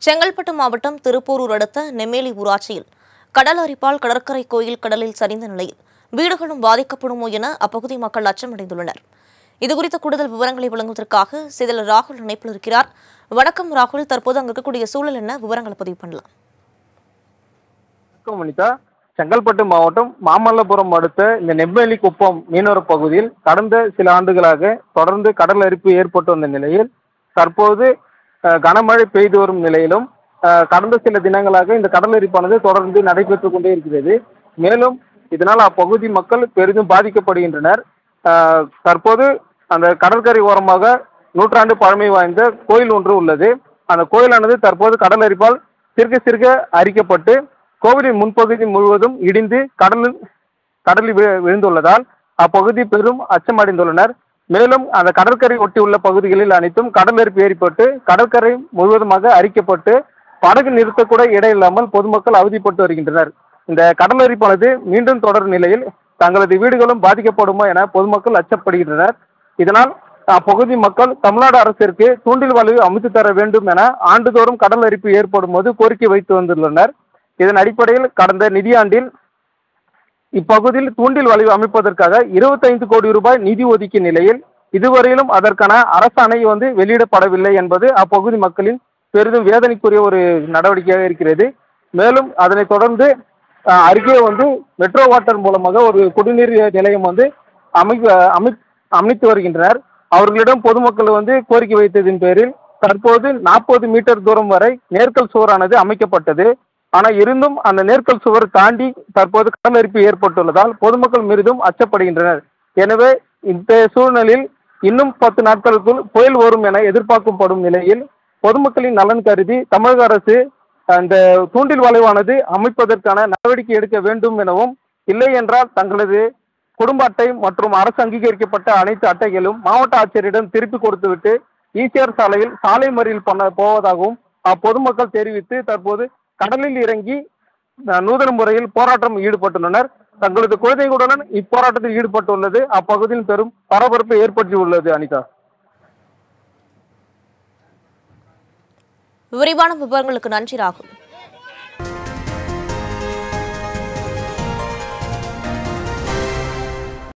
செங்கல்பட்டு மாவட்டம் திருப்போரூர் அடுத்த நெம்மேலி ஊராட்சியில் கடல் அரிப்பால் கடற்கரை கோயில் கடலில் சரிந்த நிலையில் வீடுகளும் பாதிக்கப்படுமோ என அப்பகுதி மக்கள் அச்சமடைந்துள்ளனர். இதுகுறித்த கூடுதல் விவரங்களை வழங்குவதற்காக செய்தியாளர் ராகுல் இணைப்பில் இருக்கிறார். வணக்கம் ராகுல், தற்போது அங்கு இருக்கக்கூடிய சூழல் என்ன, விவரங்களை பதிவு பண்ணலாம். வணக்கம் வனிதா. செங்கல்பட்டு மாவட்டம் மாமல்லபுரம் அடுத்த இந்த நெம்மேலி குப்பம் மீனவர பகுதியில் கடந்த சில ஆண்டுகளாக தொடர்ந்து கடல் அரிப்பு ஏற்பட்டு வந்த நிலையில் தற்போது கனமழை பெய்து வரும் நிலையிலும் கடந்த சில தினங்களாக இந்த கடல் அரிப்பானது தொடர்ந்து நடைபெற்றுக் கொண்டே இருக்கிறது. மேலும் இதனால் அப்பகுதி மக்கள் பெரிதும் பாதிக்கப்படுகின்றனர். தற்போது அந்த கடற்கரை ஓரமாக நூற்றாண்டு பழமை வாய்ந்த கோயில் ஒன்று உள்ளது. அந்த கோயிலானது தற்போது கடல் அரிப்பால் சிறுக சிறுக அரிக்கப்பட்டு கோவிலின் முன்பகுதி முழுவதும் இடிந்து கடலில் விழுந்துள்ளதால் அப்பகுதி பெரும் அச்சமடைந்துள்ளனர். மேலும் அந்த கடற்கரை ஒட்டியுள்ள பகுதிகளில் அனைத்தும் கடல் அரிப்பு ஏற்பட்டு கடற்கரை முழுவதுமாக அரிக்கப்பட்டு படகு நிறுத்தக்கூட இடையில்லாமல் பொதுமக்கள் அவதிப்பட்டு வருகின்றனர். இந்த கடல் அரிப்பானது மீண்டும் தொடரும் நிலையில் தங்களது வீடுகளும் பாதிக்கப்படுமா என பொதுமக்கள் அச்சப்படுகின்றனர். இதனால் அப்பகுதி மக்கள் தமிழ்நாடு அரசிற்கு தூண்டில் வளைவு அமைத்து தர வேண்டும் என ஆண்டுதோறும் கடல் அரிப்பு ஏற்படும் போது கோரிக்கை வைத்து வந்துள்ளனர். இதன் அடிப்படையில் கடந்த நிதியாண்டில் இப்பகுதியில் தூண்டில் வளைவு அமைப்பதற்காக 25 கோடி ரூபாய் நிதி ஒதுக்கிய நிலையில் இதுவரையிலும் அதற்கான அரசாணை வெளியிடப்படவில்லை என்பது அப்பகுதி மக்களின் பெரிதும் வேதனைக்குரிய ஒரு நடவடிக்கையாக இருக்கிறது. மேலும் அதனைத் தொடர்ந்து அருகே மெட்ரோ வாட்டர் மூலமாக ஒரு குடிநீர் நிலையம் அமைத்து வருகின்றனர். அவர்களிடம் பொதுமக்கள் கோரிக்கை வைத்ததின் பேரில் தற்போது 40 மீட்டர் தூரம் வரை நேர்கல் சுவரானது அமைக்கப்பட்டது. ஆனால் இருந்தும் அந்த நேர்கல் சுவர் தாண்டி தற்போது கடல் அரிப்பு ஏற்பட்டுள்ளதால் பொதுமக்கள் மீதும் அச்சப்படுகின்றனர். எனவே இந்த சூழ்நிலையில் இன்னும் 10 நாட்களுக்குள் புயல் வரும் என எதிர்பார்க்கப்படும் நிலையில் பொதுமக்களின் நலன் கருதி தமிழக அரசு அந்த தூண்டில் வளைவானது அமைப்பதற்கான நடவடிக்கை எடுக்க வேண்டும் எனவும், இல்லை என்றால் தங்களது குடும்ப அட்டை மற்றும் அரசு அங்கீகரிக்கப்பட்ட அனைத்து அட்டைகளும் மாவட்ட ஆட்சியரிடம் திருப்பி கொடுத்துவிட்டு ஈசிஆர் சாலையில் சாலை மறியல் பண்ண போவதாகவும் அப்பொதுமக்கள் தெரிவித்து தற்போது கடலில் இறங்கி நூதன முறையில் போராட்டம் ஈடுபட்டுள்ளனர். தங்களது குழந்தைகளுடன் இப்போராட்டத்தில் ஈடுபட்டுள்ளது அப்பகுதியில் பெரும் பரபரப்பை ஏற்படுத்தியுள்ளது. அனிதா, விரிவான விவரங்களுக்கு நன்றி ராகுல்.